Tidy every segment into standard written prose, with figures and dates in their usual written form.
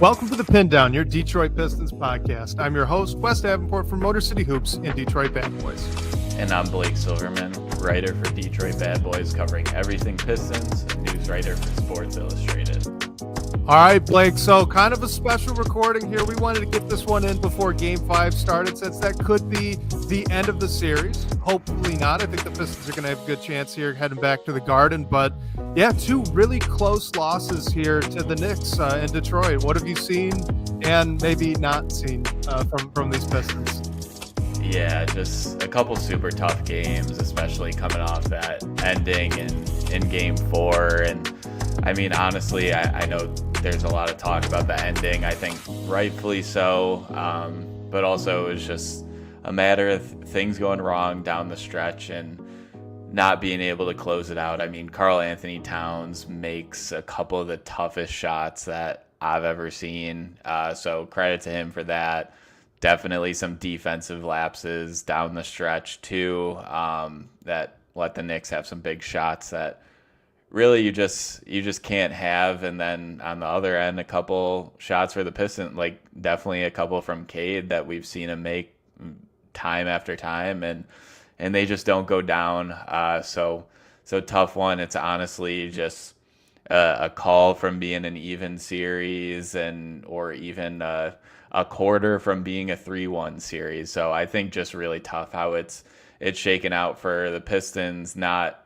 Welcome to the Pindown, your Detroit Pistons podcast. I'm your host, Wes Davenport from Motor City Hoops and Detroit Bad Boys. And I'm Blake Silverman, writer for Detroit Bad Boys, covering everything Pistons, news writer for Sports Illustrated. All right, Blake, so kind of a special recording here. We wanted to get this one in before Game 5 started, since that could be the end of the series. Hopefully not. I think the Pistons are going to have a good chance here heading back to the Garden. But, yeah, two really close losses here to the Knicks in Detroit. What have you seen and maybe not seen from these Pistons? Yeah, just a couple super tough games, especially coming off that ending in Game 4. And, I mean, honestly, I know there's a lot of talk about the ending. I think rightfully so, but also it was just a matter of things going wrong down the stretch and not being able to close it out. I mean, Karl Anthony Towns makes a couple of the toughest shots that I've ever seen, so credit to him for that. Definitely some defensive lapses down the stretch too, that let the Knicks have some big shots that really you just can't have. And then on the other end, a couple shots for the Pistons, like definitely a couple from Cade that we've seen him make time after time, and they just don't go down. So tough one. It's honestly just a call from being an even series or even a quarter from being a 3-1 series. So I think just really tough how it's shaken out for the Pistons. Not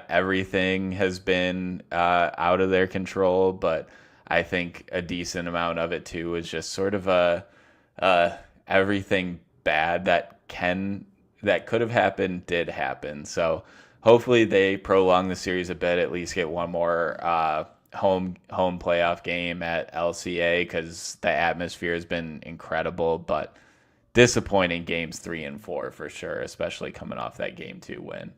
everything has been out of their control, but I think a decent amount of it too is just sort of everything bad that could have happened did happen. So hopefully they prolong the series a bit, at least get one more home playoff game at LCA, because the atmosphere has been incredible, but disappointing games 3 and 4 for sure, especially coming off that Game 2 win.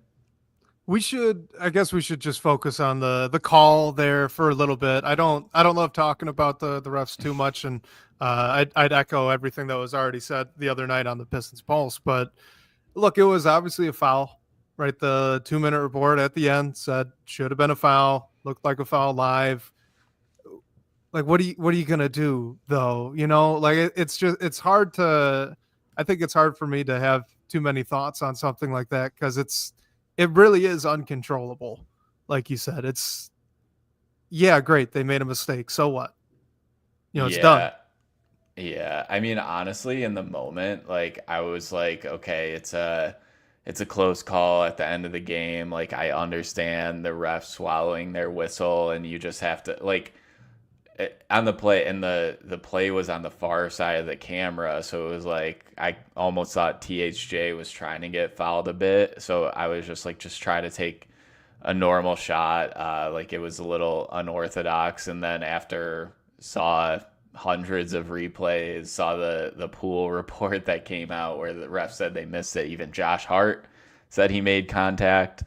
I guess we should just focus on the call there for a little bit. I don't love talking about the refs too much, and I'd echo everything that was already said the other night on the Pistons Pulse. But look, it was obviously a foul, right? The 2-minute report at the end said should have been a foul, looked like a foul live. Like, what are you gonna do though? You know, like it's hard to. I think it's hard for me to have too many thoughts on something like that, because it really is uncontrollable. Like you said, great. They made a mistake. So what? It's done. Yeah. I mean, honestly, in the moment, like I was like, okay, it's a close call at the end of the game. Like I understand the refs swallowing their whistle, and you just have to on the play, and the play was on the far side of the camera, so it was like I almost thought THJ was trying to get fouled a bit, so I was just try to take a normal shot, like it was a little unorthodox. And then after saw hundreds of replays, saw the pool report that came out where the ref said they missed it. Even Josh Hart said he made contact.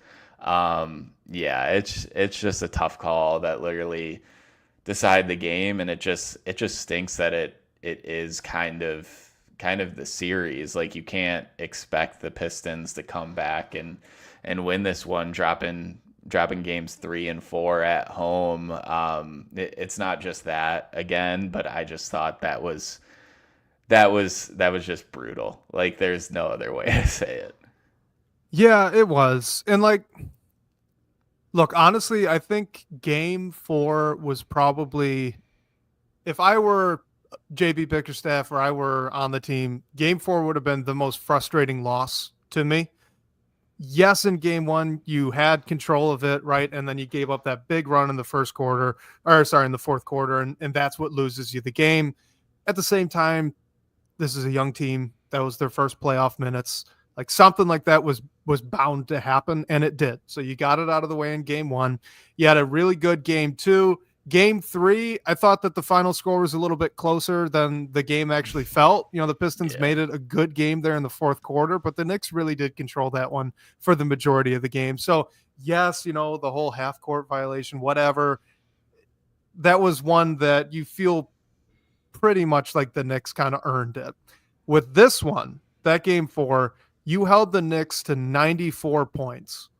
It's just a tough call that literally decide the game, and it just stinks that it is kind of the series. Like you can't expect the Pistons to come back and win this one, dropping games 3 and 4 at home. It's not just that again, but I just thought that was just brutal. Like there's no other way to say it. Yeah, it was. And like, look, honestly, I think Game 4 was probably, if I were JB Bickerstaff or I were on the team, Game 4 would have been the most frustrating loss to me. Yes, in Game 1, you had control of it, right? And then you gave up that big run in the fourth quarter, and that's what loses you the game. At the same time, this is a young team. That was their first playoff minutes. Like something like that was bound to happen, and it did. So you got it out of the way in Game 1. You had a really good Game 2. Game 3, I thought that the final score was a little bit closer than the game actually felt. The Pistons made it a good game there in the fourth quarter, but the Knicks really did control that one for the majority of the game. So yes, the whole half-court violation, whatever, that was one that you feel pretty much like the Knicks kind of earned it. With this one, that Game 4, you held the Knicks to 94 points.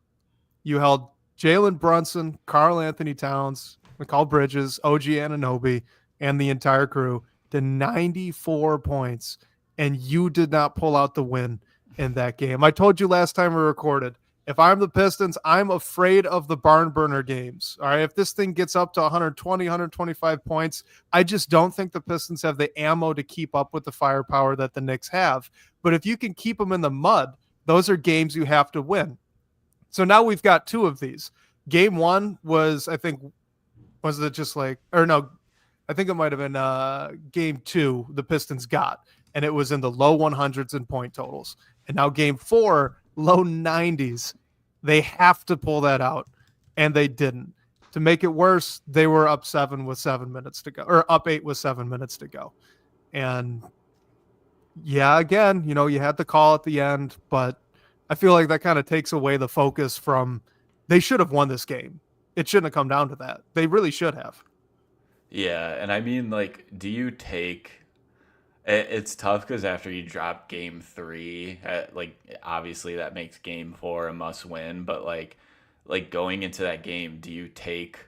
You held Jalen Brunson, Karl Anthony Towns, Mikal Bridges, OG Anunoby, and the entire crew to 94 points, and you did not pull out the win in that game. I told you last time we recorded, if I'm the Pistons, I'm afraid of the barn burner games. All right. If this thing gets up to 120, 125 points, I just don't think the Pistons have the ammo to keep up with the firepower that the Knicks have. But if you can keep them in the mud, those are games you have to win. So now we've got two of these. Game one was, I think, was it just like, or no, I think it might have been game two the Pistons got, and it was in the low 100s in point totals. And now game four, low 90s. They have to pull that out, and they didn't. To make it worse, they were up 7 with 7 minutes to go, or up 8 with 7 minutes to go. And yeah, again, you know, you had the call at the end, but I feel like that kind of takes away the focus from they should have won this game. It shouldn't have come down to that. They really should have. Yeah, and I mean, like, do you take? It's tough because after you drop game three, like obviously that makes game four a must win. But like going into that game, do you take?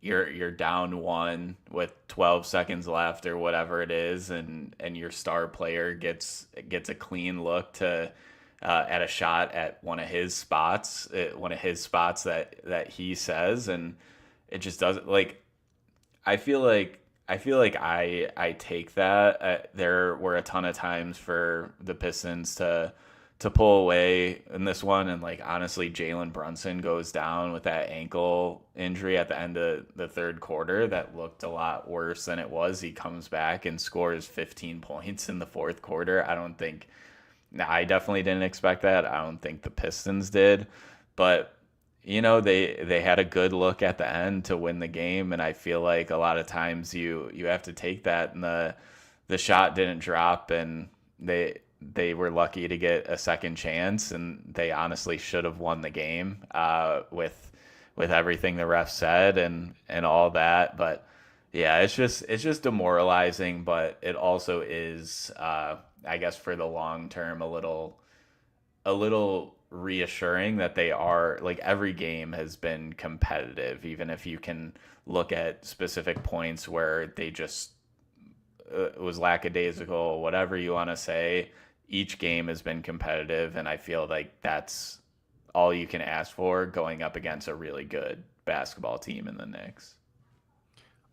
You're down one with 12 seconds left or whatever it is, and your star player gets a clean look to at a shot at one of his spots, that he says, and it just doesn't like. I feel like I take that. There were a ton of times for the Pistons to pull away in this one, and like honestly, Jalen Brunson goes down with that ankle injury at the end of the third quarter that looked a lot worse than it was. He comes back and scores 15 points in the fourth quarter. I definitely didn't expect that. I don't think the Pistons did, but you know, they had a good look at the end to win the game, and I feel like a lot of times you have to take that, and the shot didn't drop, and they were lucky to get a second chance, and they honestly should have won the game with everything the ref said and all that. But yeah, it's just demoralizing, but it also is I guess for the long term a little reassuring that they are, like, every game has been competitive, even if you can look at specific points where they just was lackadaisical, whatever you want to say. Each game has been competitive, and I feel like that's all you can ask for going up against a really good basketball team in the Knicks.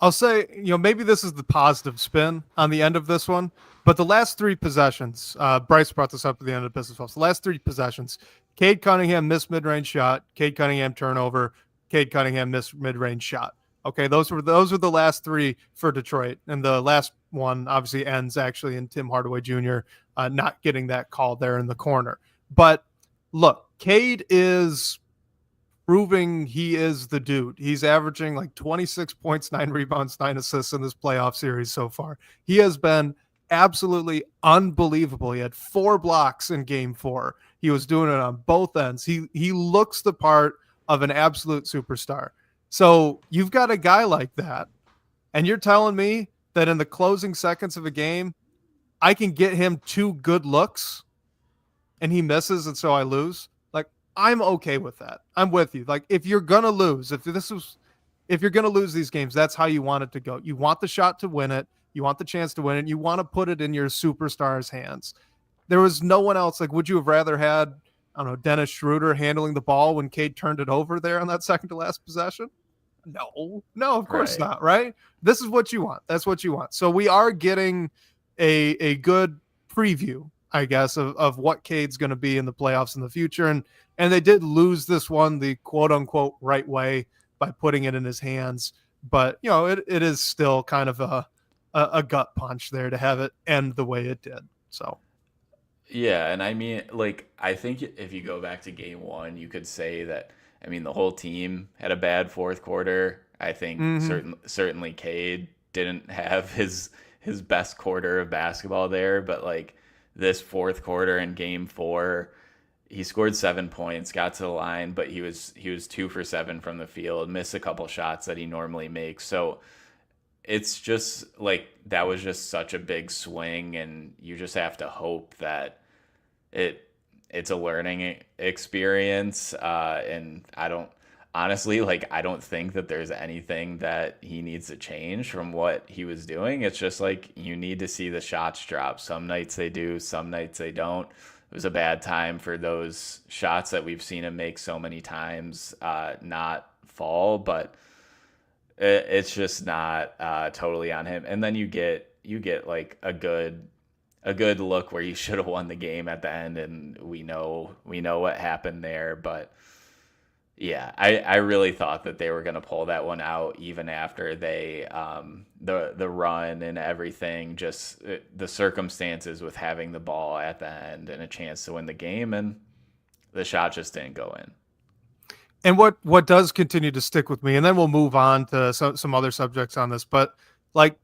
I'll say, you know, maybe this is the positive spin on the end of this one, but the last three possessions, Bryce brought this up at the end of the Pistons Pulse. The last three possessions, Cade Cunningham missed mid-range shot, Cade Cunningham turnover, Cade Cunningham missed mid-range shot. Okay, those were the last three for Detroit, and the last one obviously ends actually in Tim Hardaway Jr. Not getting that call there in the corner. But look, Cade is proving he is the dude. He's averaging like 26 points, 9 rebounds, 9 assists in this playoff series so far. He has been absolutely unbelievable. He had 4 blocks in game 4. He was doing it on both ends. He looks the part of an absolute superstar. So you've got a guy like that, and you're telling me that in the closing seconds of a game, I can get him 2 good looks and he misses, and so I lose. Like, I'm okay with that. I'm with you. Like, if you're going to lose, if you're going to lose these games, that's how you want it to go. You want the shot to win it. You want the chance to win it. You want to put it in your superstar's hands. There was no one else. Like, would you have rather had, I don't know, Dennis Schroeder handling the ball when Cade turned it over there on that second to last possession? No, of course not. Right. This is what you want. That's what you want. So we are getting a good preview, I guess, of what Cade's going to be in the playoffs in the future. And they did lose this one the quote unquote right way by putting it in his hands. But, you know, it is still kind of a gut punch there to have it end the way it did. So. Yeah, and I mean, like, I think if you go back to game 1, you could say that, I mean, the whole team had a bad fourth quarter. I think certainly Cade didn't have his best quarter of basketball there, but like this fourth quarter in game 4, he scored 7 points, got to the line, but he was 2 for 7 from the field, missed a couple shots that he normally makes. So it's just like that was just such a big swing, and you just have to hope that it's a learning experience. And honestly, like, I don't think that there's anything that he needs to change from what he was doing. It's just like you need to see the shots drop. Some nights they do, some nights they don't. It was a bad time for those shots that we've seen him make so many times not fall, but it's just not totally on him. And then you get like a good look where you should have won the game at the end, and we know what happened there. But yeah, I really thought that they were going to pull that one out even after they the run and everything, just the circumstances with having the ball at the end and a chance to win the game, and the shot just didn't go in. And what does continue to stick with me, and then we'll move on to some other subjects on this, but like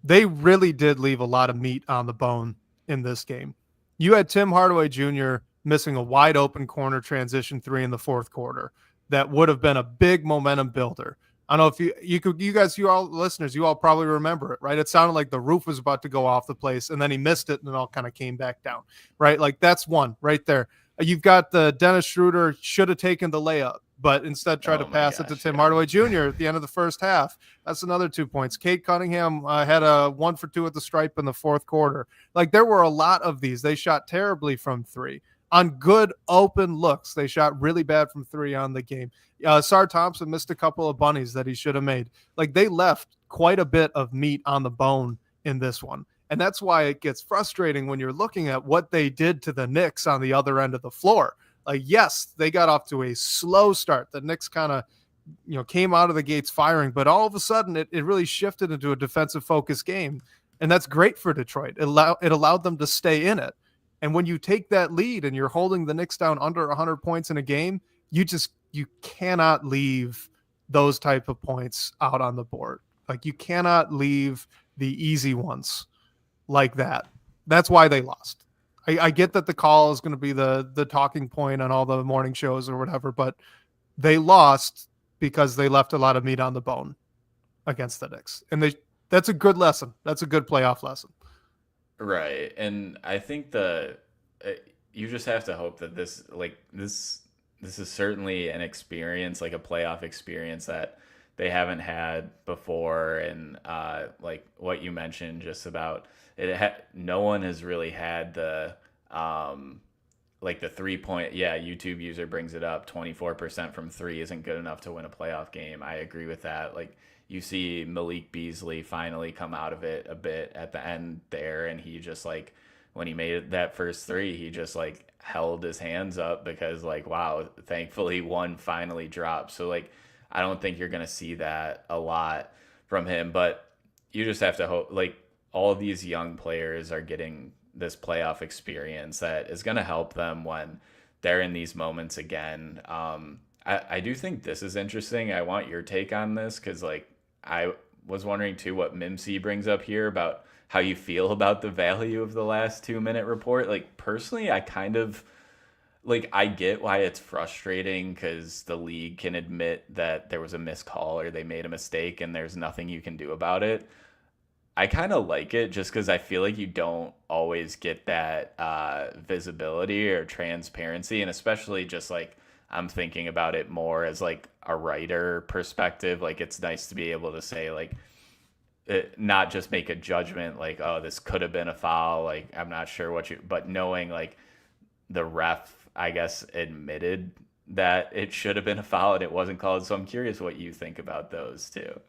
they really did leave a lot of meat on the bone in this game. You had Tim Hardaway Jr. missing a wide open corner transition three in the fourth quarter that would have been a big momentum builder. I don't know if you all listeners, you all probably remember it, right? It sounded like the roof was about to go off the place, and then he missed it, and it all kind of came back down, right? Like that's one right there. You've got the Dennis Schroeder should have taken the layup, but instead tried to pass it to Tim Hardaway Jr. at the end of the first half. That's another 2 points. Cade Cunningham had a 1 for 2 at the stripe in the fourth quarter. Like there were a lot of these. They shot terribly from three. On good open looks, they shot really bad from three on the game. Sar Thompson missed a couple of bunnies that he should have made. Like they left quite a bit of meat on the bone in this one. And that's why it gets frustrating when you're looking at what they did to the Knicks on the other end of the floor. Like, yes, they got off to a slow start. The Knicks kind of, came out of the gates firing, but all of a sudden it really shifted into a defensive focused game. And that's great for Detroit. It allowed them to stay in it. And when you take that lead and you're holding the Knicks down under 100 points in a game, you cannot leave those type of points out on the board. Like you cannot leave the easy ones like that. That's why they lost. I get that the call is going to be the talking point on all the morning shows or whatever, but they lost because they left a lot of meat on the bone against the Knicks. And that's a good lesson. That's a good playoff lesson. Right. And I think you just have to hope that this is certainly an experience, like a playoff experience that they haven't had before. And like what you mentioned just about it, no one has really had the like the 3-point. Yeah, YouTube user brings it up. 24% from three isn't good enough to win a playoff game. I agree with that. Like you see Malik Beasley finally come out of it a bit at the end there, and he just like when he made that first three, he just like held his hands up because like wow, thankfully one finally dropped. So like I don't think you're gonna see that a lot from him, but you just have to hope like all these young players are getting this playoff experience that is going to help them when they're in these moments again. I do think this is interesting. I want your take on this because like I was wondering too what Mimsy brings up here about how you feel about the value of the last 2-minute report. Like personally, I kind of like I get why it's frustrating because the league can admit that there was a missed call or they made a mistake and there's nothing you can do about it. I kind of like it just because I feel like you don't always get that visibility or transparency. And especially just like I'm thinking about it more as like a writer perspective. Like it's nice to be able to say like, not just make a judgment like, oh, this could have been a foul. Like, I'm not sure but knowing like the ref, I guess, admitted that it should have been a foul and it wasn't called. So I'm curious what you think about those too.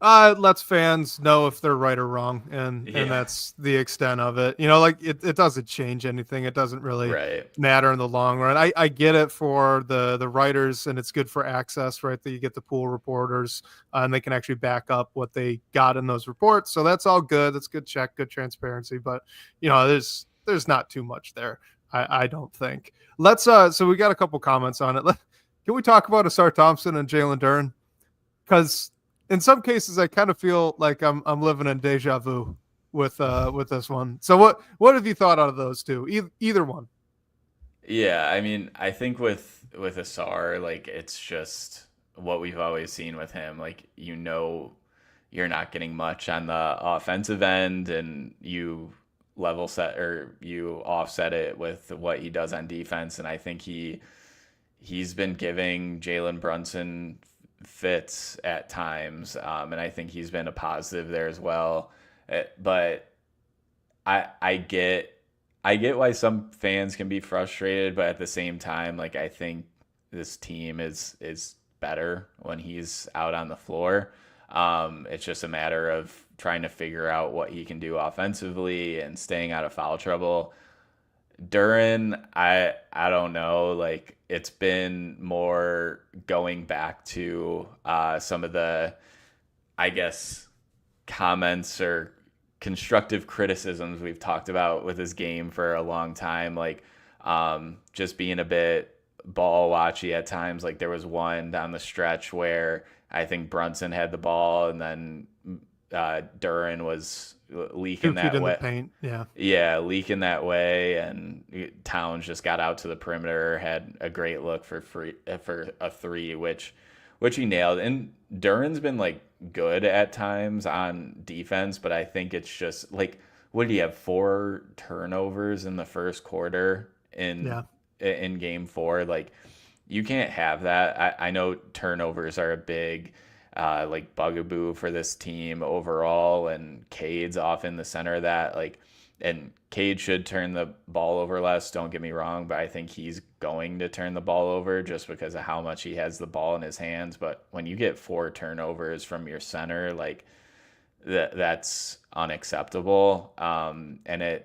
Lets fans know if they're right or wrong, and that's the extent of it. Like it doesn't change anything. It doesn't really matter in the long run. I get it for the writers, and it's good for access, right? That you get the pool reporters, and they can actually back up what they got in those reports. So that's all good. That's good check, good transparency. But there's not too much there. I don't think. Let's so we got a couple comments on it. Can we talk about Asar Thompson and Jalen Duren? Because in some cases, I kind of feel like I'm living in deja vu with this one. So what have you thought out of those two? Either one? Yeah, I mean, I think with Asar, like it's just what we've always seen with him. Like you're not getting much on the offensive end, and you level set or you offset it with what he does on defense. And I think he he's been giving Jalen Brunson fits at times, and I think he's been a positive there as well. But I get why some fans can be frustrated, but at the same time, like I think this team is better when he's out on the floor. It's just a matter of trying to figure out what he can do offensively and staying out of foul trouble. Duren, I don't know. Like it's been more going back to some of the, I guess, comments or constructive criticisms we've talked about with his game for a long time. Like just being a bit ball watchy at times. Like there was one down the stretch where I think Brunson had the ball and then Duren was leaking that way. Paint. Yeah, leaking that way, and Towns just got out to the perimeter, had a great look for a three, which he nailed. And Duren's been like good at times on defense, but I think it's just like, what did he have, 4 turnovers in the first quarter in game 4? Like you can't have that. I know turnovers are a big like bugaboo for this team overall, and Cade's off in the center of that. Like, and Cade should turn the ball over less, don't get me wrong, but I think he's going to turn the ball over just because of how much he has the ball in his hands. But when you get 4 turnovers from your center, like that's unacceptable. And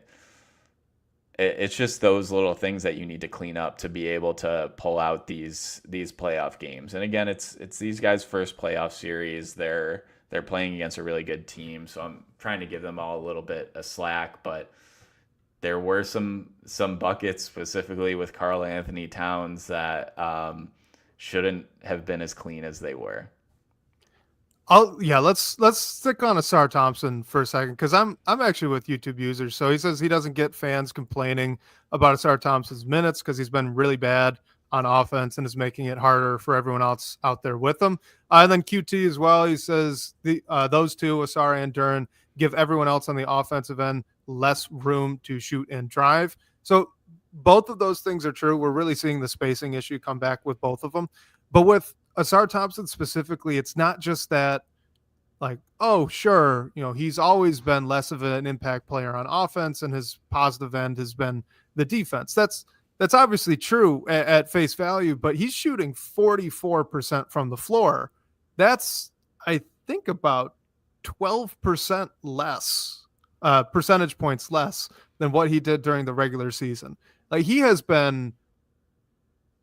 it's just those little things that you need to clean up to be able to pull out these playoff games. And again, it's these guys' first playoff series. They're playing against a really good team, so I'm trying to give them all a little bit of slack. But there were some buckets, specifically with Karl Anthony Towns, that shouldn't have been as clean as they were. Let's stick on Asar Thompson for a second, because I'm actually with YouTube users. So he says he doesn't get fans complaining about Asar Thompson's minutes because he's been really bad on offense and is making it harder for everyone else out there with him. And then QT as well. He says those two, Asar and Duren, give everyone else on the offensive end less room to shoot and drive. So both of those things are true. We're really seeing the spacing issue come back with both of them. But with Asar Thompson specifically, it's not just that, like, oh, sure, he's always been less of an impact player on offense and his positive end has been the defense. That's obviously true at face value, but he's shooting 44% from the floor. That's, I think, about 12% less, percentage points less than what he did during the regular season. Like, he has been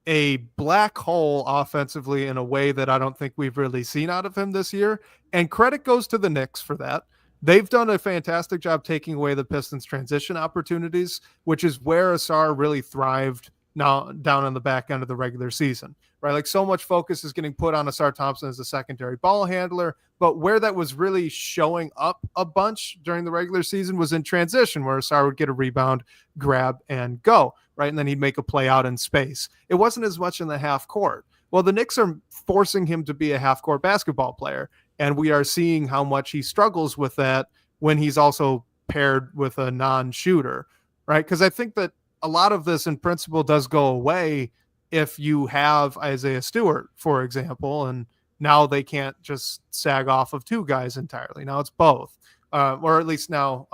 a black hole offensively in a way that I don't think we've really seen out of him this year. And credit goes to the Knicks for that. They've done a fantastic job taking away the Pistons' transition opportunities, which is where Asar really thrived now down on the back end of the regular season, right? Like, so much focus is getting put on Asar Thompson as a secondary ball handler, but where that was really showing up a bunch during the regular season was in transition, where Asar would get a rebound, grab, and go, right? And then he'd make a play out in space. It wasn't as much in the half court. Well, the Knicks are forcing him to be a half court basketball player, and we are seeing how much he struggles with that when he's also paired with a non-shooter, right? Because I think that a lot of this in principle does go away if you have Isaiah Stewart, for example, and now they can't just sag off of 2 guys entirely. Now it's both, or at least now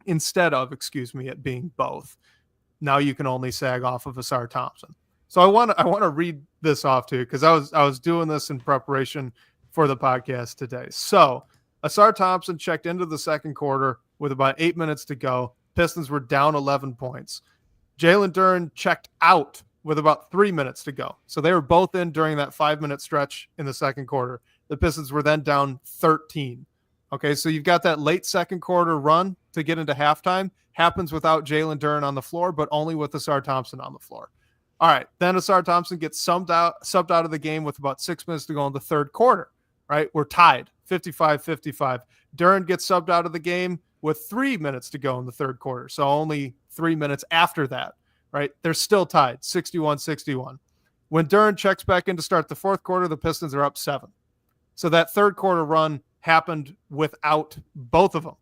instead of, it being both, now you can only sag off of Asar Thompson. So I want to read this off to you, because I was doing this in preparation for the podcast today. So Asar Thompson checked into the second quarter with about 8 minutes to go. Pistons were down 11 points. Jalen Duren checked out with about 3 minutes to go. So they were both in during that 5-minute stretch in the second quarter. The Pistons were then down 13. Okay, so you've got that late second quarter run to get into halftime. Happens without Jalen Duren on the floor, but only with Asar Thompson on the floor. All right, then Asar Thompson gets subbed out of the game with about 6 minutes to go in the third quarter, right? We're tied, 55-55. Duren gets subbed out of the game with 3 minutes to go in the third quarter, so only 3 minutes after that, right? They're still tied, 61-61. When Duren checks back in to start the fourth quarter, the Pistons are up 7. So that third quarter run happened without both of them.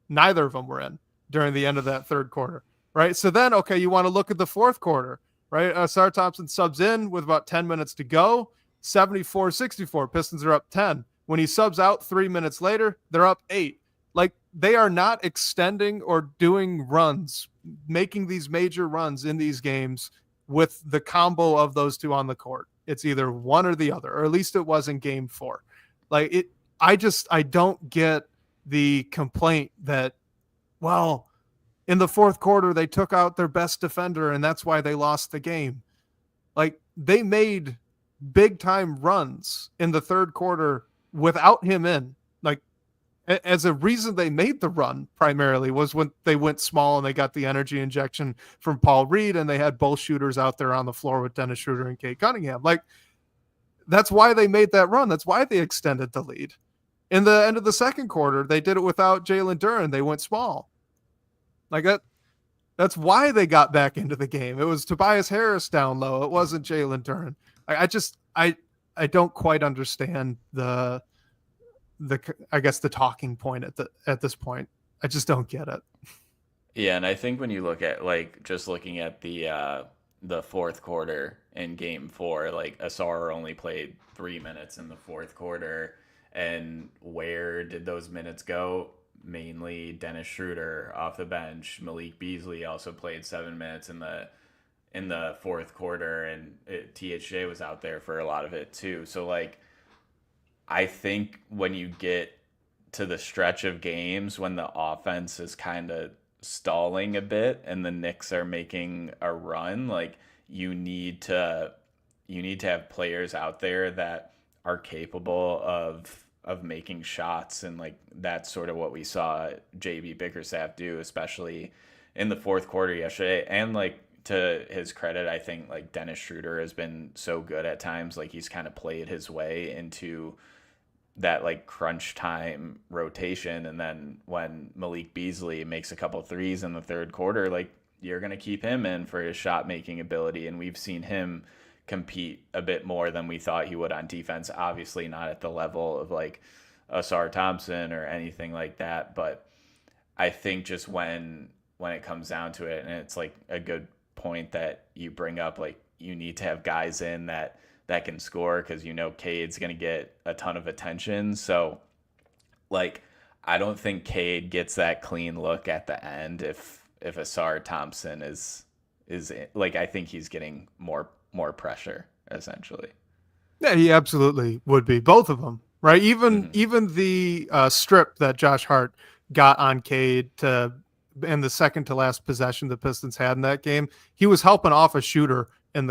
Neither of them were in during the end of that third quarter, right? So then, okay, you want to look at the fourth quarter. right? Sar Thompson subs in with about 10 minutes to go, 74-64. Pistons are up 10. When he subs out 3 minutes later, they're up 8. Like, they are not extending or doing runs, making these major runs in these games with the combo of those two on the court. It's either one or the other, or at least it was in game 4. Like, I don't get the complaint that, well, in the fourth quarter, they took out their best defender and that's why they lost the game. Like, they made big time runs in the third quarter without him in. Like, as a reason they made the run primarily was when they went small and they got the energy injection from Paul Reed and they had both shooters out there on the floor with Dennis Schroeder and Cade Cunningham. Like, that's why they made that run. That's why they extended the lead. In the end of the second quarter, they did it without Jalen Duren. They went small. Like, that's why they got back into the game. It was Tobias Harris down low. It wasn't Jalen Duren. I don't quite understand the I guess the talking point at this point. I just don't get it. Yeah, and I think when you look at, like, just looking at the fourth quarter in game 4, like, Asar only played 3 minutes in the fourth quarter, and where did those minutes go? Mainly Dennis Schroeder off the bench. Malik Beasley also played 7 minutes in the fourth quarter, and THJ was out there for a lot of it too. So, like, I think when you get to the stretch of games when the offense is kind of stalling a bit and the Knicks are making a run, like, you need to have players out there that are capable of making shots, and, like, that's sort of what we saw JB Bickerstaff do, especially in the fourth quarter yesterday. And, like, to his credit, I think, like, Dennis Schroeder has been so good at times. Like, he's kind of played his way into that, like, crunch time rotation, and then when Malik Beasley makes a couple threes in the third quarter, like, you're going to keep him in for his shot making ability, and we've seen him compete a bit more than we thought he would on defense. Obviously not at the level of, like, Asar Thompson or anything like that, but I think just when it comes down to it, and it's, like, a good point that you bring up, like, you need to have guys in that can score, because Cade's going to get a ton of attention. So, like, I don't think Cade gets that clean look at the end if Asar Thompson is like, I think he's getting more pressure, essentially. Yeah, he absolutely would be. Both of them, right? Even the strip that Josh Hart got on Cade in the second to last possession the Pistons had in that game, he was helping off a shooter in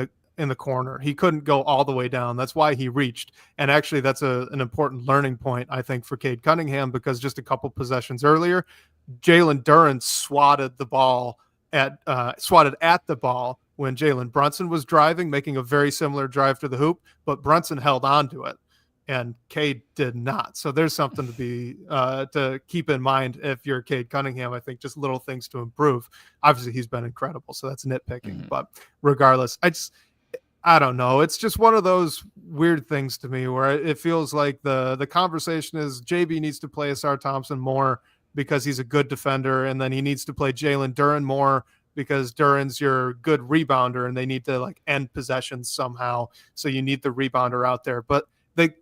the corner. He couldn't go all the way down. That's why he reached. And actually, that's an important learning point, I think, for Cade Cunningham, because just a couple possessions earlier, Jalen Duren swatted at the ball when Jalen Brunson was driving, making a very similar drive to the hoop, but Brunson held on to it and Cade did not. So there's something to keep in mind if you're Cade Cunningham. I think just little things to improve. Obviously, he's been incredible, so that's nitpicking. But regardless, I don't know. It's just one of those weird things to me where it feels like the conversation is JB needs to play Asar Thompson more because he's a good defender, and then he needs to play Jalen Duren more because Duren's your good rebounder, and they need to, like, end possessions somehow. So you need the rebounder out there. But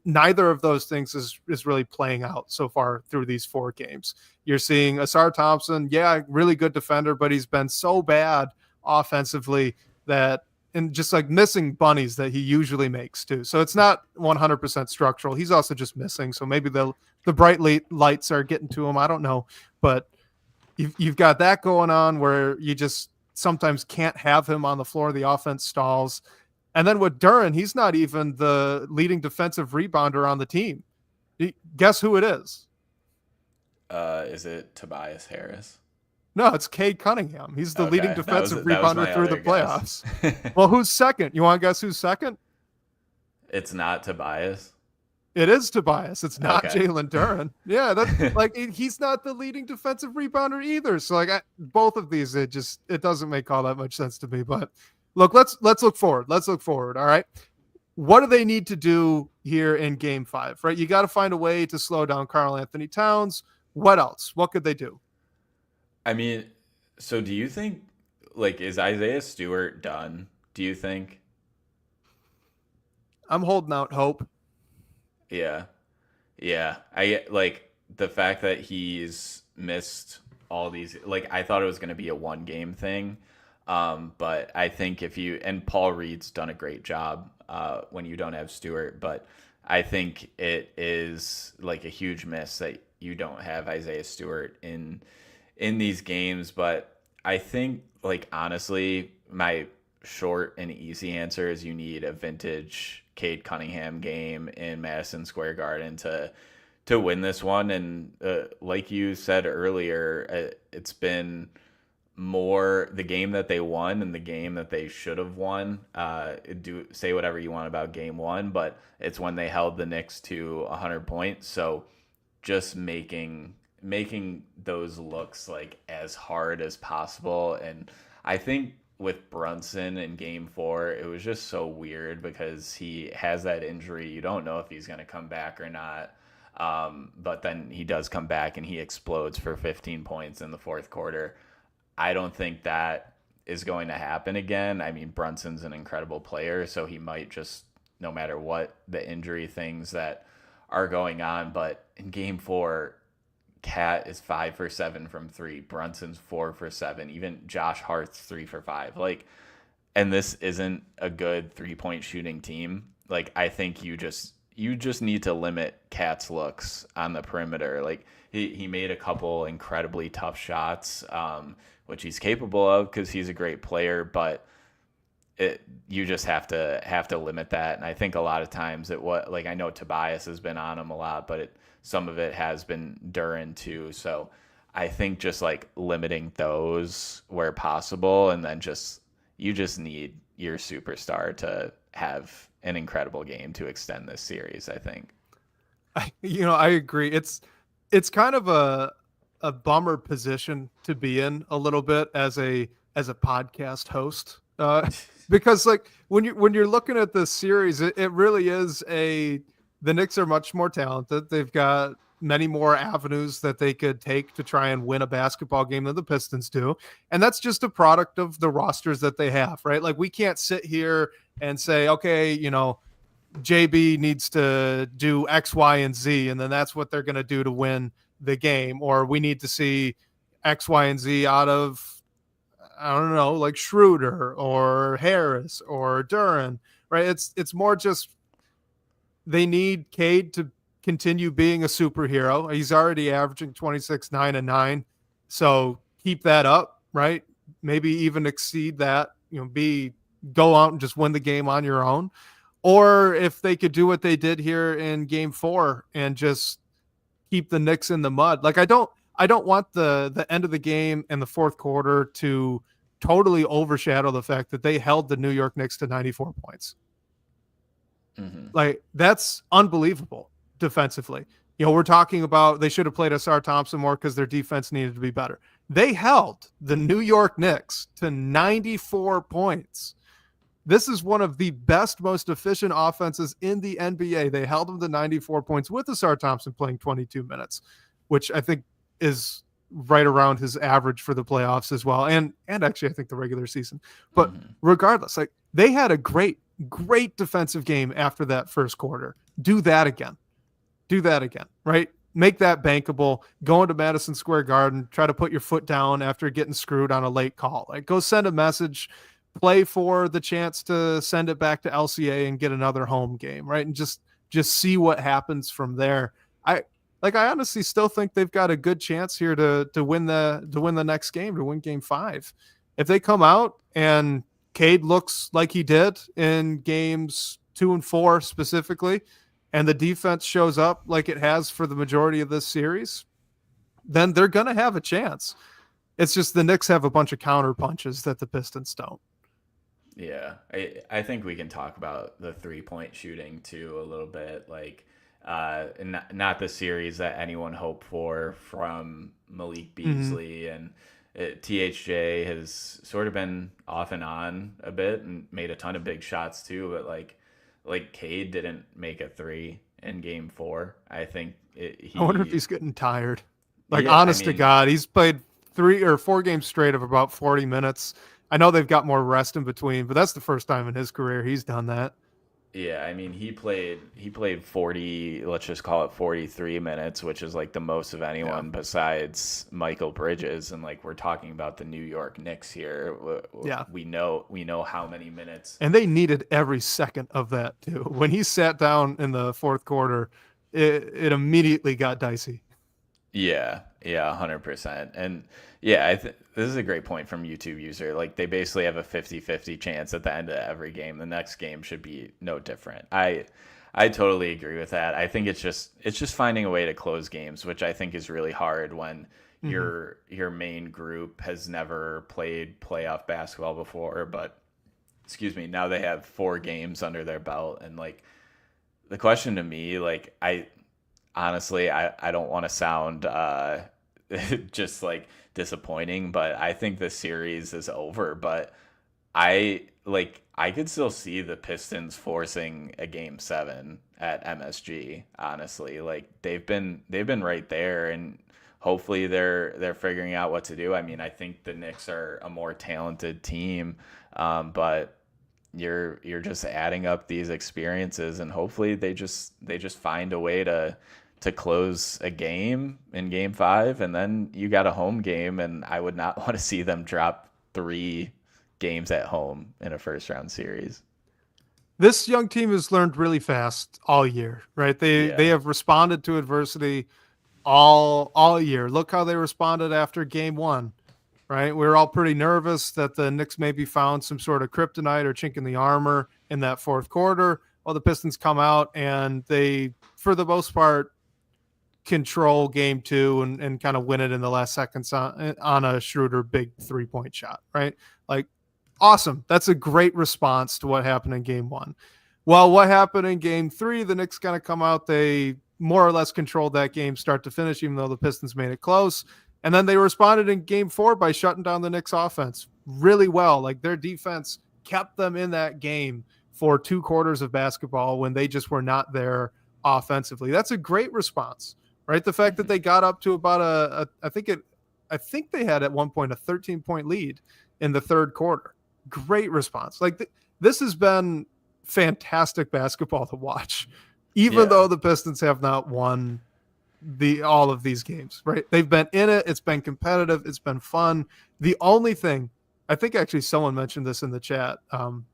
neither of those things is really playing out so far through these 4 games. You're seeing Asar Thompson, really good defender, but he's been so bad offensively and just, like, missing bunnies that he usually makes too. So it's not 100% structural. He's also just missing. So maybe the bright lights are getting to him. I don't know, but you've got that going on where you just sometimes can't have him on the floor. The offense stalls. And then with Duren, he's not even the leading defensive rebounder on the team. Guess who it is? Is it Tobias Harris? No, it's Cade Cunningham. He's the leading defensive rebounder through the playoffs. Well, who's second? You want to guess who's second? It's not Tobias. It is Tobias. It's not Jalen Duren. Yeah, that's like, he's not the leading defensive rebounder either. So, like, both of these, it doesn't make all that much sense to me. But look, let's look forward. Let's look forward. All right. What do they need to do here in Game 5? Right, you got to find a way to slow down Karl Anthony Towns. What else? What could they do? I mean, so do you think, like, is Isaiah Stewart done? do you think? I'm holding out hope. Yeah. Yeah. I like the fact that he's missed all these, like, I thought it was going to be a one game thing. But I think if you, and Paul Reed's done a great job when you don't have Stewart, but I think it is like a huge miss that you don't have Isaiah Stewart in these games. But I think, like, honestly, my short and easy answer is you need a vintage Cade Cunningham game in Madison Square Garden to win this one. And like you said earlier, it's been more the game that they won and the game that they should have won. Do say whatever you want about game one, but it's when they held the Knicks to 100 points. So just making those looks like as hard as possible. And I think with Brunson in game four, it was just so weird because he has that injury. You don't know if he's going to come back or not. But then he does come back and he explodes for 15 points in the fourth quarter. I don't think that is going to happen again. I mean, Brunson's an incredible player, so he might just, no matter what the injury things that are going on. But in game four, Cat is 5 for 7 from three. Brunson's 4 for 7. Even Josh Hart's 3 for 5. Like, and this isn't a good 3-point shooting team. Like, I think you just need to limit Cat's looks on the perimeter. Like, he made a couple incredibly tough shots, which he's capable of because he's a great player, but you just have to limit that. And I think a lot of times like, I know Tobias has been on him a lot, but some of it has been Duren too. So I think just like limiting those where possible, and then you just need your superstar to have an incredible game to extend this series, I think. I agree. It's kind of a bummer position to be in a little bit as a podcast host, because like when you're looking at this series, it really is the Knicks are much more talented. They've got many more avenues that they could take to try and win a basketball game than the Pistons do. And that's just a product of the rosters that they have, right? Like, we can't sit here and say, okay, JB needs to do X, Y, and Z, and then that's what they're going to do to win the game. Or we need to see X, Y, and Z out of, I don't know, like Schroeder or Harris or Duren, right? It's more just they need Cade to continue being a superhero. He's already averaging 26, 9, and 9. So keep that up, right? Maybe even exceed that, go out and just win the game on your own. Or if they could do what they did here in game 4 and just keep the Knicks in the mud. Like, I don't want the end of the game and the fourth quarter to totally overshadow the fact that they held the New York Knicks to 94 points. Mm-hmm. Like, that's unbelievable defensively. We're talking about they should have played Asar Thompson more because their defense needed to be better. They held the New York Knicks to 94 points. This is one of the best, most efficient offenses in the NBA. They held them to 94 points with Asar Thompson playing 22 minutes, which I think is right around his average for the playoffs as well. And actually, I think the regular season. But regardless, like, they had a great defensive game after that first quarter. Do that again, right? Make that bankable. Go into Madison Square Garden, try to put your foot down after getting screwed on a late call. Like, go send a message, play for the chance to send it back to LCA and get another home game, right? And just see what happens from there. I honestly still think they've got a good chance here to win the next game, to win game 5. If they come out and Cade looks like he did in games 2 and 4 specifically, and the defense shows up like it has for the majority of this series, then they're going to have a chance. It's just the Knicks have a bunch of counter punches that the Pistons don't. Yeah, I think we can talk about the 3-point shooting too a little bit. Like, not the series that anyone hoped for from Malik Beasley, and THJ has sort of been off and on a bit and made a ton of big shots too. But like Cade didn't make a 3 in game 4. I think I wonder if he's getting tired. Like, honest to God, he's played 3 or 4 games straight of about 40 minutes. I know they've got more rest in between, but that's the first time in his career he's done that. Yeah, I mean he played 40, let's just call it 43 minutes, which is like the most of anyone besides Michael Bridges, and like we're talking about the New York Knicks here. Yeah. We know how many minutes. And they needed every second of that too. When he sat down in the fourth quarter, it immediately got dicey. Yeah, 100%. And yeah, this is a great point from YouTube user. Like they basically have a 50-50 chance at the end of every game. The next game should be no different. I totally agree with that. I think it's just finding a way to close games, which I think is really hard when your main group has never played playoff basketball before, but now they have 4 games under their belt. And like the question to me, like honestly, I don't want to sound just like disappointing, but I think the series is over. But I could still see the Pistons forcing a game 7 at MSG. Honestly, like they've been right there, and hopefully they're figuring out what to do. I mean, I think the Knicks are a more talented team, but you're just adding up these experiences, and hopefully they just find a way to close a game in game 5, and then you got a home game, and I would not want to see them drop 3 games at home in a first round series. This young team has learned really fast all year, right? They have responded to adversity all year. Look how they responded after game 1, right? We were all pretty nervous that the Knicks maybe found some sort of kryptonite or chink in the armor in that fourth quarter. Well, the Pistons come out and they, for the most part, control game 2 and kind of win it in the last seconds on a Schroeder big 3-point shot, right? Like, awesome. That's a great response to what happened in game 1. Well, what happened in game 3, the Knicks kind of come out, they more or less controlled that game start to finish, even though the Pistons made it close. And then they responded in game 4 by shutting down the Knicks offense really well. Like their defense kept them in that game for 2 quarters of basketball when they just were not there offensively. That's a great response. Right, the fact that they got up to about I think they had at one point a 13-point lead in the third quarter. Great response. Like this has been fantastic basketball to watch, even though the Pistons have not won all of these games. Right, they've been in it. It's been competitive. It's been fun. The only thing, I think actually someone mentioned this in the chat.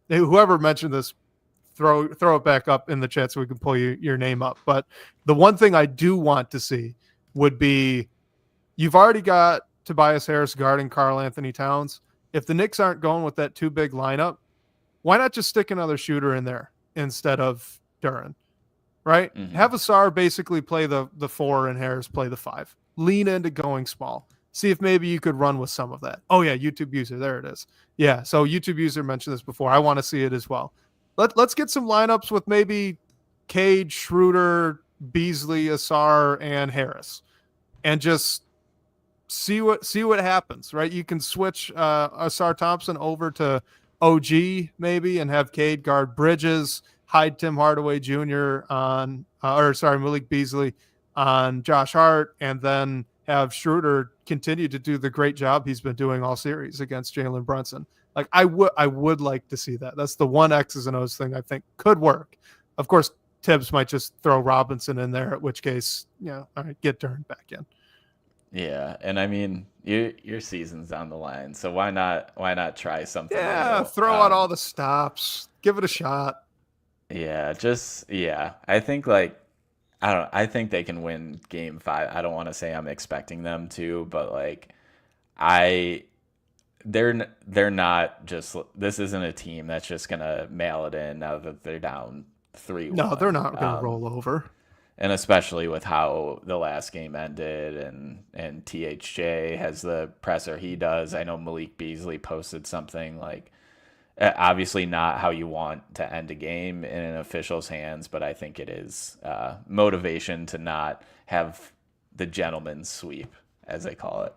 Whoever mentioned this, throw it back up in the chat so we can pull your name up. But the one thing I do want to see would be, you've already got Tobias Harris guarding Karl Anthony Towns. If the Knicks aren't going with that 2 big lineup, why not just stick another shooter in there instead of Duren, right? Mm-hmm. Have Asar basically play the 4 and Harris play the 5. Lean into going small. See if maybe you could run with some of that. Oh yeah, YouTube user, there it is. Yeah, so YouTube user mentioned this before. I want to see it as well. Let's get some lineups with maybe Cade, Schroeder, Beasley, Asar, and Harris, and just see what happens. Right, you can switch Asar Thompson over to OG maybe, and have Cade guard Bridges, hide Tim Hardaway Jr. on, Malik Beasley on Josh Hart, and then have Schroeder continue to do the great job he's been doing all series against Jalen Brunson. Like I would like to see that. That's the one X's and O's thing I think could work. Of course, Tibbs might just throw Robinson in there, at which case, all right, get Duren back in. Yeah, and I mean, your season's on the line, so why not try something? Yeah, throw out all the stops, give it a shot. Yeah, I think I think they can win game 5. I don't want to say I'm expecting them to, but like they're not just, this isn't a team that's just gonna mail it in now that they're down 3-1. No, they're not gonna roll over. And especially with how the last game ended, and THJ has the presser he does. I know Malik Beasley posted something like, obviously not how you want to end a game in an official's hands, but I think it is motivation to not have the gentleman's sweep, as they call it.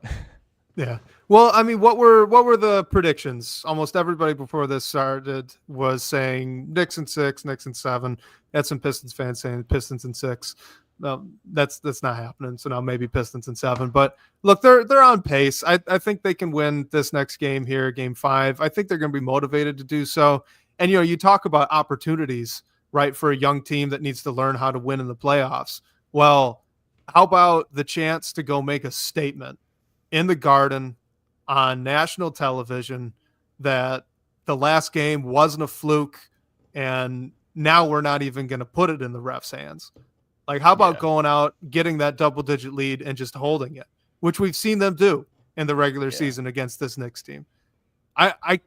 Yeah. Well, I mean, what were the predictions? Almost everybody before this started was saying Knicks in 6, Knicks in 7. Had some Pistons fans saying Pistons in 6. no, that's not happening. So now maybe Pistons in 7. But look, they're on pace. I think they can win this next game here, game 5. I think they're going to be motivated to do so. And you talk about opportunities, right, for a young team that needs to learn how to win in the playoffs. Well, how about the chance to go make a statement in the Garden on national television that the last game wasn't a fluke, and now we're not even going to put it in the ref's hands. Like, how about going out, getting that double-digit lead, and just holding it, which we've seen them do in the regular season against this Knicks team. I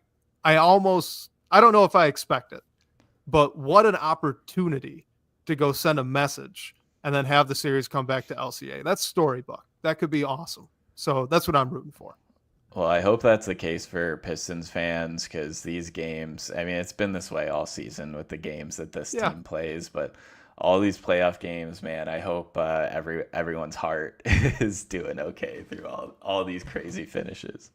don't know if I expect it, but what an opportunity to go send a message and then have the series come back to LCA. That's storybook. That could be awesome. So that's what I'm rooting for. Well, I hope that's the case for Pistons fans, because these games, I mean, it's been this way all season with the games that this team plays, but all these playoff games, man, I hope everyone's heart is doing okay through all these crazy finishes.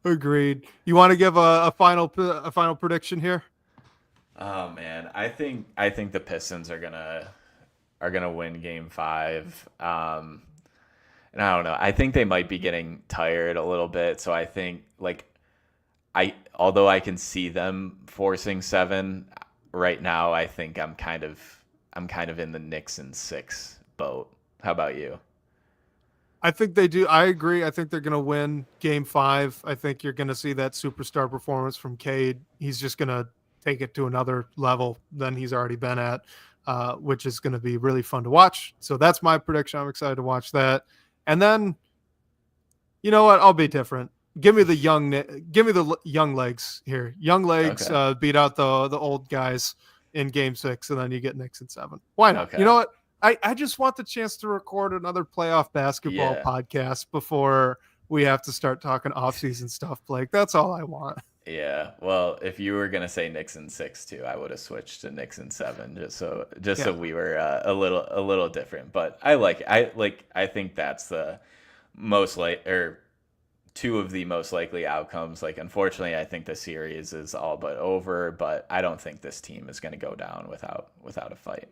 Agreed. You want to give a final prediction here? Oh man, I think the Pistons are gonna win Game 5. And I don't know. I think they might be getting tired a little bit. So I think, although I can see them forcing 7 right now, I think I'm kind of in the Knicks in 6 boat. How about you? I think they do. I agree. I think they're going to win Game 5. I think you're going to see that superstar performance from Cade. He's just going to take it to another level than he's already been at, which is going to be really fun to watch. So that's my prediction. I'm excited to watch that. And then, you know what? I'll be different. Give me the young legs here. Young legs beat out the old guys in Game 6, and then you get Knicks in 7. Why not? Okay. You know what? I just want the chance to record another playoff basketball podcast before we have to start talking offseason stuff, Blake. That's all I want. Yeah. Well, if you were gonna say Knicks in 6 too, I would have switched to Knicks in 7 just so we were a little different. But I think that's the most two of the most likely outcomes. Like, unfortunately, I think the series is all but over, but I don't think this team is going to go down without a fight.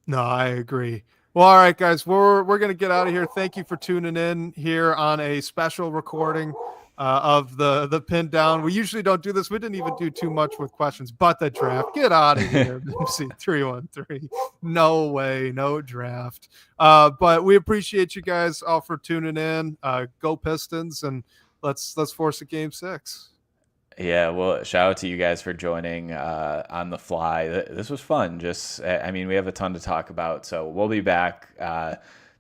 No, I agree. Well, all right, guys, we're going to get out of here. Thank you for tuning in here on a special recording of the Pindown. We usually don't do this. We didn't even do too much with questions, but the draft. Get out of here. MC 313. No way, no draft. But we appreciate you guys all for tuning in. Go Pistons, and let's force a Game 6. Yeah, well, shout out to you guys for joining on the fly. This was fun. We have a ton to talk about, so we'll be back.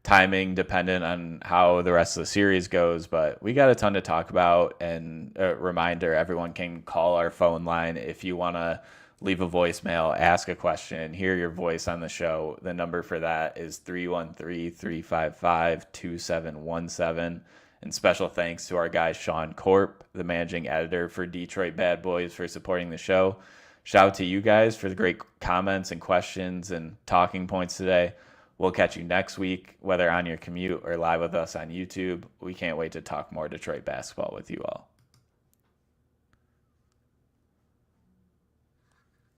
Timing dependent on how the rest of the series goes, but we got a ton to talk about. And a reminder, everyone can call our phone line if you want to leave a voicemail, ask a question, hear your voice on the show. The number for that is 313-355-2717. And special thanks to our guy Sean Corp, the managing editor for Detroit Bad Boys, for supporting the show. Shout out to you guys for the great comments and questions and talking points today. We'll catch you next week, whether on your commute or live with us on YouTube. We can't wait to talk more Detroit basketball with you all.